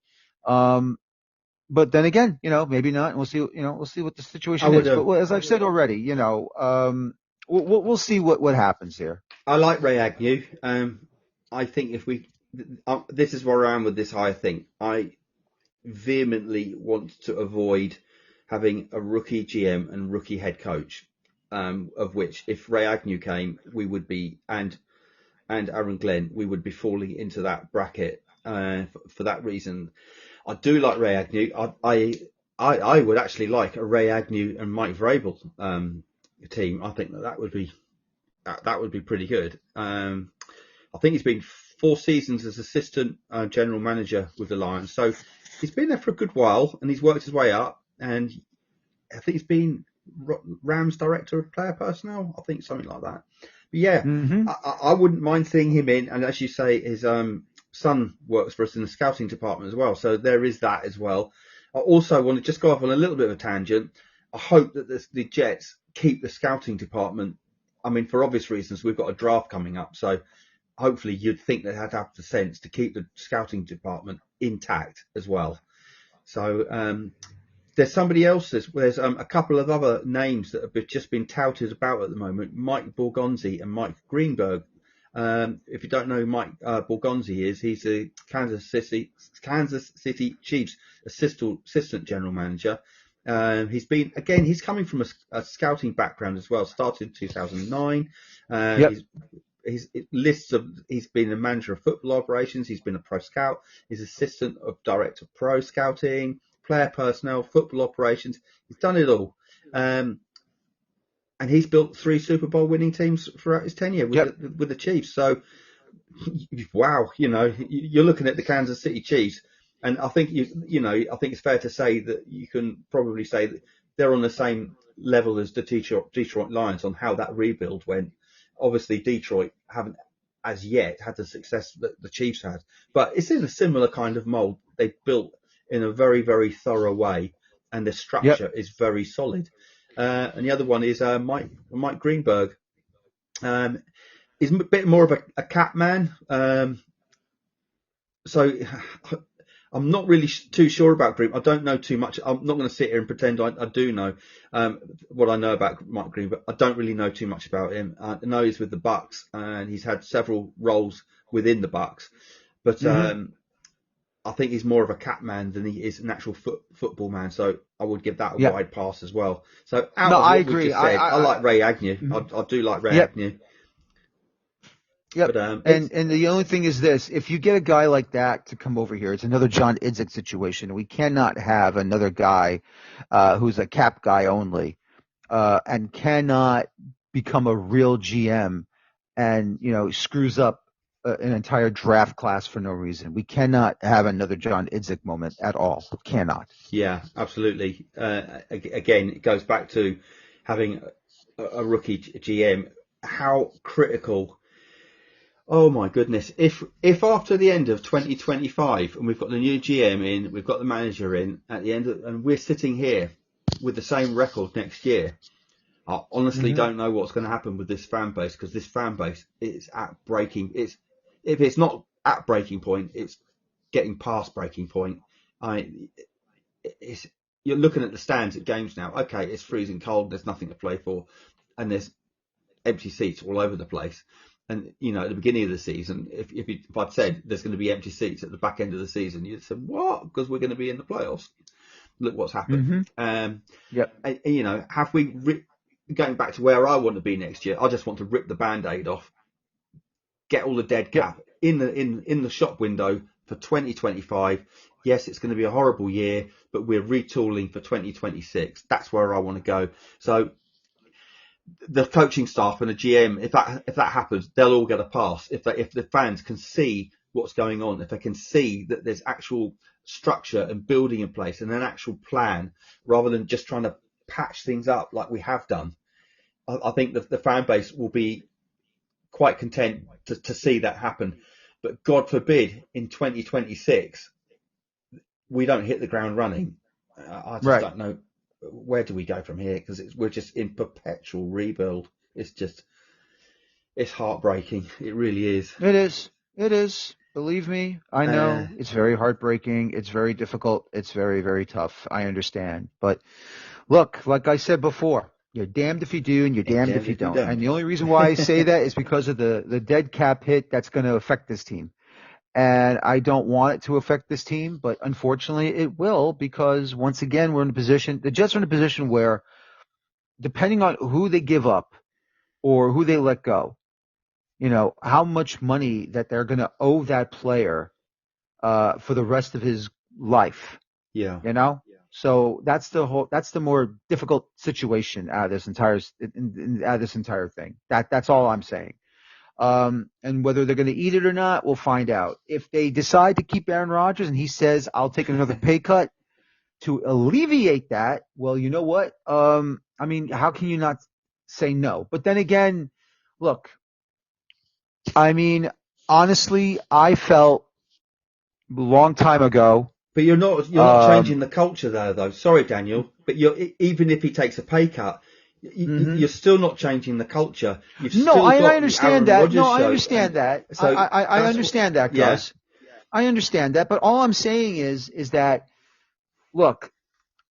then again, maybe not. And we'll see what the situation is. But as I've said already, we'll see what happens here. I like Ray Agnew. I think this is where I am with this hire thing. I vehemently want to avoid having a rookie GM and rookie head coach, of which if Ray Agnew came, we would be, and Aaron Glenn, we would be falling into that bracket. For that reason, I do like Ray Agnew. I would actually like a Ray Agnew and Mike Vrabel team. I think that would be pretty good. I think he's been 4 seasons as assistant general manager with the Lions, so he's been there for a good while, and he's worked his way up. And I think he's been Rams director of player personnel. I think something like that. But yeah, I wouldn't mind seeing him in. And as you say, his son works for us in the scouting department as well, so there is that as well. I also want to just go off on a little bit of a tangent. I hope that the Jets keep the scouting department I mean, for obvious reasons, we've got a draft coming up, so hopefully you'd think they'd have to have the sense to keep the scouting department intact as well. So there's somebody else. There's a couple of other names that have just been touted about at the moment. Mike Borgonzi and Mike Greenberg. If you don't know who Mike Borgonzi is, he's the Kansas City Chiefs assistant general manager. He's coming from a scouting background as well. Started in 2009. Yep. He's been a manager of football operations. He's been a pro scout. He's assistant of director of pro scouting, player personnel, football operations. He's done it all. And he's built 3 Super Bowl winning teams throughout his tenure with the Chiefs. So, wow, you're looking at the Kansas City Chiefs, and I think I think it's fair to say that you can probably say that they're on the same level as the Detroit Lions on how that rebuild went. Obviously, Detroit haven't as yet had the success that the Chiefs had, but it's in a similar kind of mold. They built in a very, very thorough way, and the structure is very solid. And the other one is Mike Greenberg. He's a bit more of a cap man. So I'm not really too sure about Green. I don't know too much. I'm not going to sit here and pretend I do know what I know about Mike Green, but I don't really know too much about him. I know he's with the Bucks, and he's had several roles within the Bucks, but I think he's more of a cap man than he is an actual football man. So I would give that a wide pass as well. So I agree. I like Ray Agnew. I do like Ray Agnew. Yep. But, and the only thing is this: if you get a guy like that to come over here, it's another John Idzik situation. We cannot have another guy who's a cap guy only and cannot become a real GM and screws up an entire draft class for no reason. We cannot have another John Idzik moment at all. Cannot. Yeah, absolutely. Again, it goes back to having a rookie GM. How critical. Oh my goodness. If after the end of 2025 and we've got the new GM in, we've got the manager in at the end and we're sitting here with the same record next year, I honestly don't know what's going to happen with this fan base, because this fan base is at breaking. If it's not at breaking point, it's getting past breaking point. You're looking at the stands at games now. Okay, it's freezing cold. There's nothing to play for, and there's empty seats all over the place. And at the beginning of the season, if I'd said there's going to be empty seats at the back end of the season, you'd say what? Because we're going to be in the playoffs. Look what's happened. Have we? Going back to where I want to be next year, I just want to rip the Band-Aid off, get all the dead cap in the shop window for 2025. Yes, it's going to be a horrible year, but we're retooling for 2026. That's where I want to go. So the coaching staff and the GM, if that happens, they'll all get a pass. If the fans can see what's going on, if they can see that there's actual structure and building in place and an actual plan, rather than just trying to patch things up like we have done, I think the fan base will be quite content to see that happen. But God forbid in 2026 we don't hit the ground running. I just don't know. Where do we go from here? Because we're just in perpetual rebuild. It's heartbreaking. It really is. It is. Believe me, I know it's very heartbreaking. It's very difficult. It's very, very tough. I understand. But look, like I said before, you're damned if you do and you're damned if you don't. And the only reason why I say that is because of the dead cap hit that's going to affect this team. And I don't want it to affect this team, but unfortunately it will, because once again, the Jets are in a position where, depending on who they give up or who they let go, how much money that they're going to owe that player for the rest of his life. Yeah. So that's the more difficult situation out of this entire thing. That's all I'm saying. And whether they're going to eat it or not, we'll find out. If they decide to keep Aaron Rodgers and he says, I'll take another pay cut to alleviate that, well, you know what? How can you not say no? But then again, look, honestly, I felt a long time ago. But you're not changing the culture there, though. Sorry, Daniel, but even if he takes a pay cut, Mm-hmm. You're still not changing the culture. You've No, still I got the understand Aaron that. No, Rodgers I show. understand that. So I that's what, understand that, yeah. Gus. I understand that. But all I'm saying is that, look,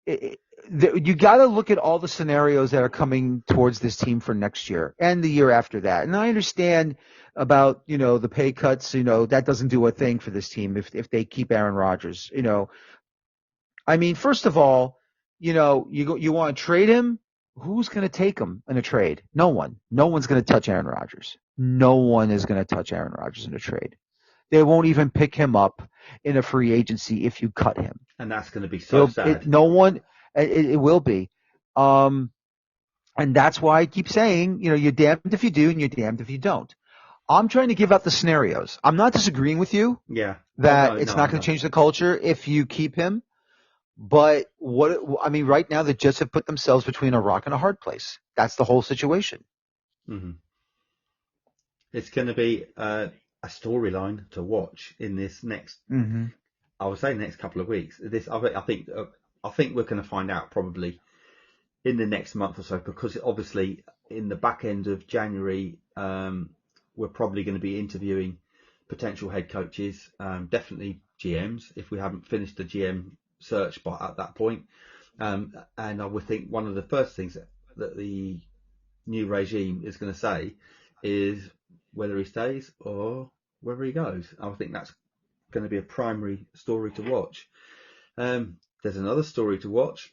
you got to look at all the scenarios that are coming towards this team for next year and the year after that. And I understand about, the pay cuts, that doesn't do a thing for this team if they keep Aaron Rodgers. I mean, first of all, you want to trade him. Who's going to take him in a trade? No one. No one's going to touch Aaron Rodgers. No one is going to touch Aaron Rodgers in a trade. They won't even pick him up in a free agency if you cut him. And that's going to be so sad. No one. It will be. And that's why I keep saying, you're damned if you do and you're damned if you don't. I'm trying to give out the scenarios. I'm not disagreeing with you Yeah. that it's not going to change the culture if you keep him. But right now the Jets have put themselves between a rock and a hard place. That's the whole situation. Mm-hmm. It's going to be a storyline to watch in this next. Mm-hmm. I would say next couple of weeks. I think we're going to find out probably in the next month or so, because obviously in the back end of January, we're probably going to be interviewing potential head coaches, definitely GMs if we haven't finished the GM search by at that point. And I would think one of the first things that the new regime is going to say is whether he stays or whether he goes. I think that's going to be a primary story to watch. There's another story to watch,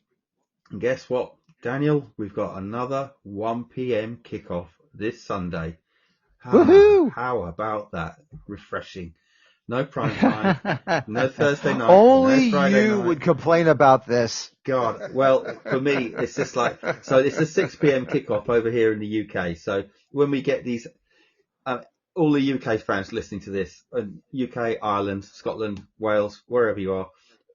and guess what, Daniel? We've got another 1 p.m. kickoff this Sunday. Woohoo! How about that? Refreshing. No prime time, no Thursday night, Only no Friday you night. would complain about this. God, well, for me, it's just like, so it's a 6 p.m. kickoff over here in the UK. So when we get these, all the UK fans listening to this, UK, Ireland, Scotland, Wales, wherever you are,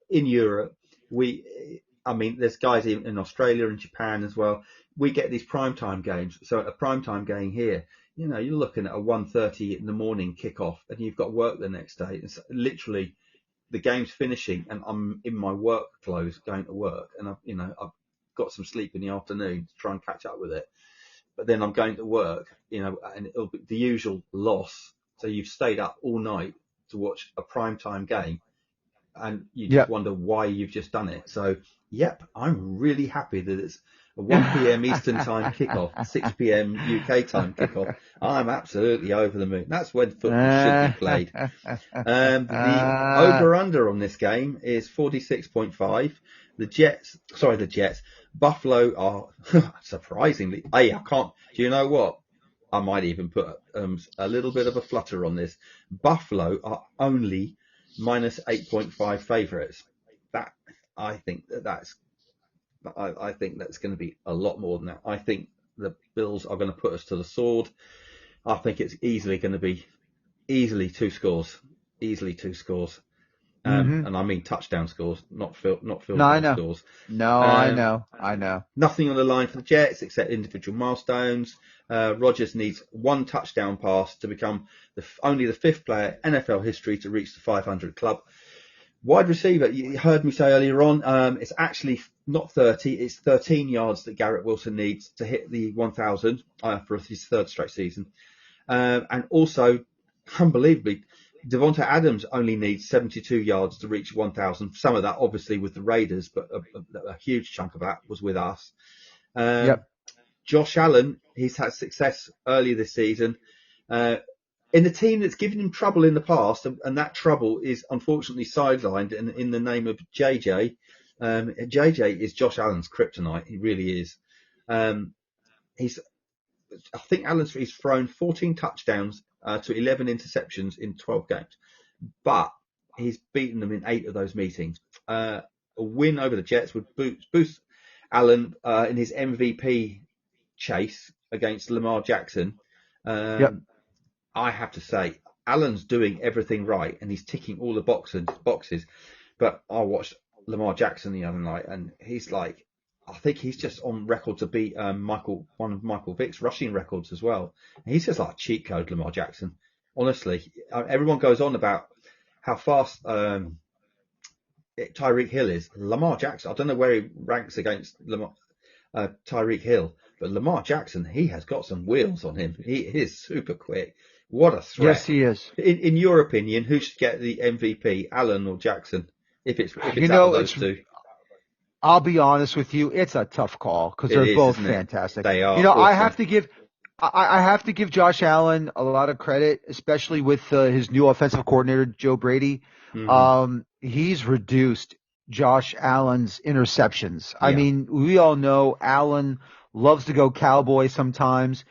in Europe, there's guys in Australia and Japan as well. We get these primetime games. So a primetime game here, you're looking at a 1:30 in the morning kickoff, and you've got work the next day. It's literally the game's finishing, and I'm in my work clothes going to work, and I've got some sleep in the afternoon to try and catch up with it. But then I'm going to work, and it'll be the usual loss. So you've stayed up all night to watch a primetime game, and you just wonder why you've just done it. So, I'm really happy that it's a 1 p.m. Eastern time kickoff, 6 p.m. UK time kickoff. I'm absolutely over the moon. That's when football should be played. The over-under on this game is 46.5. The Jets, Buffalo are surprisingly, I can't, do you know what? I might even put a little bit of a flutter on this. Buffalo are only minus 8.5 favourites. I think that's going to be a lot more than that. I think the Bills are going to put us to the sword. I think it's easily going to be two scores. And I mean touchdown scores, not field goal scores. I know. Nothing on the line for the Jets except individual milestones. Rodgers needs one touchdown pass to become only the fifth player in NFL history to reach the 500 club. Wide receiver, you heard me say earlier on, it's actually not 30, it's 13 yards that Garrett Wilson needs to hit the 1,000 for his third straight season. And also, unbelievably, Devonta Adams only needs 72 yards to reach 1,000. Some of that, obviously, with the Raiders, but a huge chunk of that was with us. Josh Allen, he's had success early this season in a team that's given him trouble in the past, and that trouble is unfortunately sidelined in the name of JJ. JJ is Josh Allen's kryptonite. He really is. I think he's thrown 14 touchdowns to 11 interceptions in 12 games, but he's beaten them in 8 of those meetings. A win over the Jets would boost Allen in his MVP chase against Lamar Jackson. I have to say, Allen's doing everything right, and he's ticking all the boxes. But I watched Lamar Jackson the other night, and he's like, I think he's just on record to beat one of Michael Vick's rushing records as well. And he's just like a cheat code, Lamar Jackson. Honestly, everyone goes on about how fast Tyreek Hill is. Lamar Jackson, I don't know where he ranks against Tyreek Hill. But Lamar Jackson, he has got some wheels on him. He is super quick. What a threat. Yes, he is. In your opinion, who should get the MVP, Allen or Jackson? If it's out of those two. I'll be honest with you, it's a tough call because they're both fantastic. They are. Awesome. I have to give Josh Allen a lot of credit, especially with his new offensive coordinator, Joe Brady. Mm-hmm. He's reduced Josh Allen's interceptions. Yeah. I mean, we all know Allen loves to go cowboy sometimes.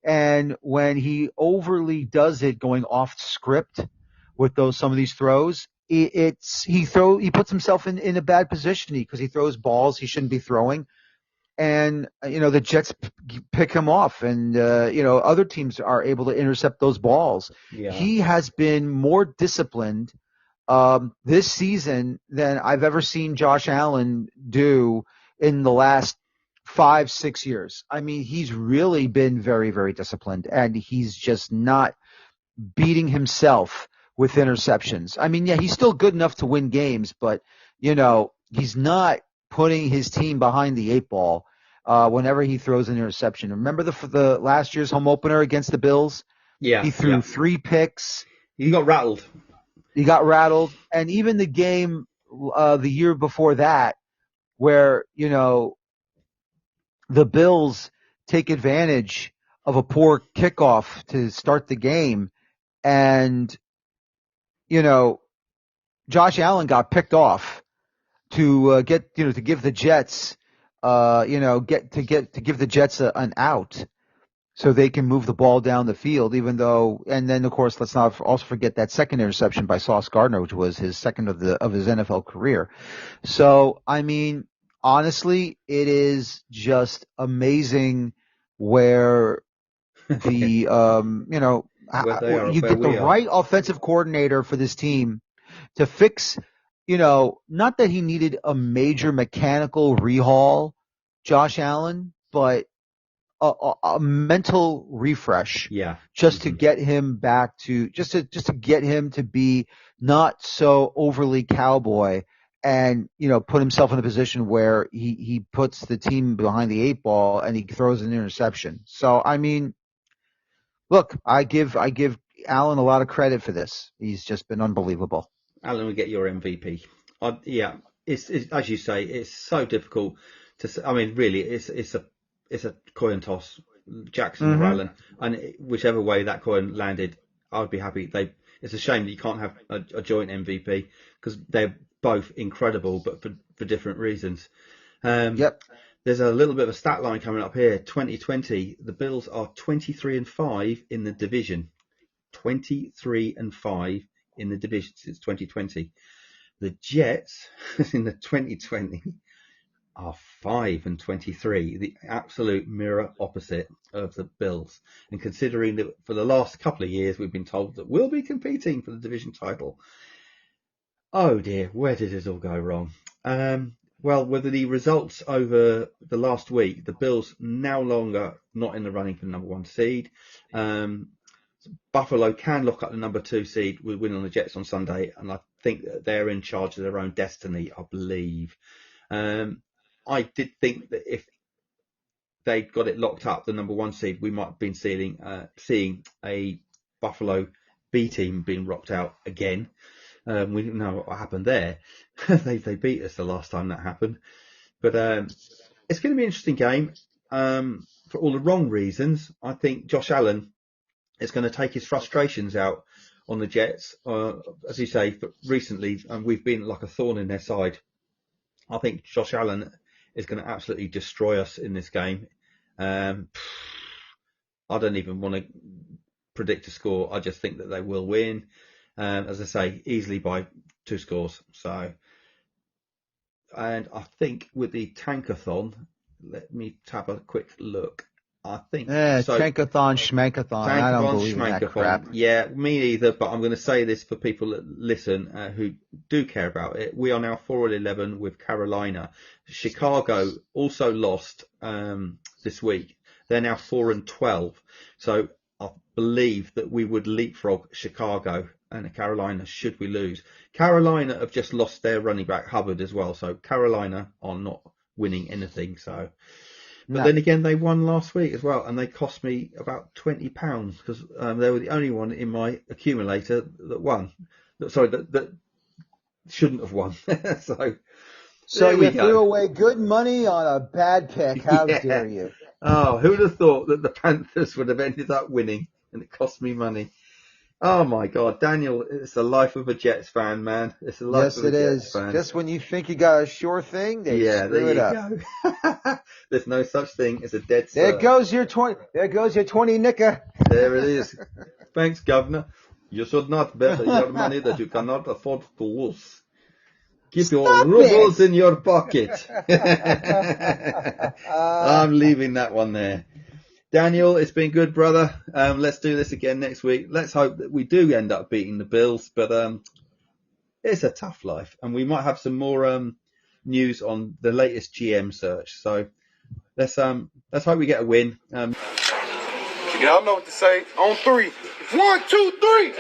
And when he overly does it going off script with some of these throws, he puts himself in a bad position because he throws balls he shouldn't be throwing. And, the Jets pick him off and, other teams are able to intercept those balls. Yeah. He has been more disciplined this season than I've ever seen Josh Allen do in the last 5-6 years. I mean, he's really been very, very disciplined, and he's just not beating himself with interceptions. I mean, yeah, he's still good enough to win games, but, he's not putting his team behind the 8 ball whenever he throws an interception. Remember the last year's home opener against the Bills? Yeah. He threw 3 picks. He got rattled. And even the game the year before that where, the Bills take advantage of a poor kickoff to start the game, and Josh Allen got picked off to to give the Jets give the Jets an out so they can move the ball down the field, and then of course let's not also forget that second interception by Sauce Gardner, which was his second of his NFL career. So I mean, honestly, it is just amazing where the you get the right offensive coordinator for this team to fix. Not that he needed a major mechanical rehaul, Josh Allen, but a mental refresh. Yeah. Just to get him back to just to get him to be not so overly cowboy, and put himself in a position where he puts the team behind the 8 ball and he throws an interception. So I mean, look, I give Allen a lot of credit for this. He's just been unbelievable. Allen will get your MVP. Yeah, it's as you say, it's so difficult to. I mean, really, it's a coin toss, Jackson or Allen, and whichever way that coin landed, I'd be happy. It's a shame that you can't have a joint MVP because they're both incredible, but for different reasons. Yep. There's a little bit of a stat line coming up here. 2020, the Bills are 23-5 in the division. 23-5 in the division since 2020. The Jets in the 2020 are 5-23, the absolute mirror opposite of the Bills. And considering that for the last couple of years we've been told that we'll be competing for the division title, oh dear, where did it all go wrong? Well, with the results over the last week, the Bills no longer not in the running for the number 1 seed. Buffalo can lock up the number 2 seed with win on the Jets on Sunday, and I think that they're in charge of their own destiny, I believe. I did think that if they got it locked up, the number 1 seed, we might have been seeing a Buffalo B team being rocked out again. We didn't know what happened there. they beat us the last time that happened. But it's going to be an interesting game for all the wrong reasons. I think Josh Allen is going to take his frustrations out on the Jets. As you say, recently we've been like a thorn in their side. I think Josh Allen is going to absolutely destroy us in this game. I don't even want to predict a score. I just think that they will win. As I say, easily by 2 scores. So, and I think with the Tankathon, let me have a quick look. I think Tankathon, Schmankathon. I don't believe in that crap. Yeah, me either. But I'm going to say this for people that listen who do care about it. We are now 4-11 with Carolina. Chicago also lost this week. They're now 4-12. So I believe that we would leapfrog Chicago and Carolina should we lose. Carolina have just lost their running back Hubbard as well. So Carolina are not winning anything. So But No. then again, they won last week as well, and they cost me about £20 because they were the only one in my accumulator that won. Sorry, that shouldn't have won. So there we you go. threw away good money on a bad pick. How Yeah. dare you? Oh, who would have thought that the Panthers would have ended up winning and it cost me money? Oh my God, Daniel, it's the life of a Jets fan, man. It's the life Yes, of a it Jets is. fan. Just when you think you got a sure thing, they Yeah, screw there it you up. go. There's no such thing as a dead There cert. goes your 20. There goes your 20 nicker. There it is. Thanks, Governor. You should not bet your money that you cannot afford to lose. Keep your Stop rubles it! in your pocket. I'm leaving that one there. Daniel, it's been good, brother. Let's do this again next week. Let's hope that we do end up beating the Bills, but it's a tough life, and we might have some more news on the latest GM search. So let's hope we get a win. Y'all know what to say. On three. 1, 2, 3.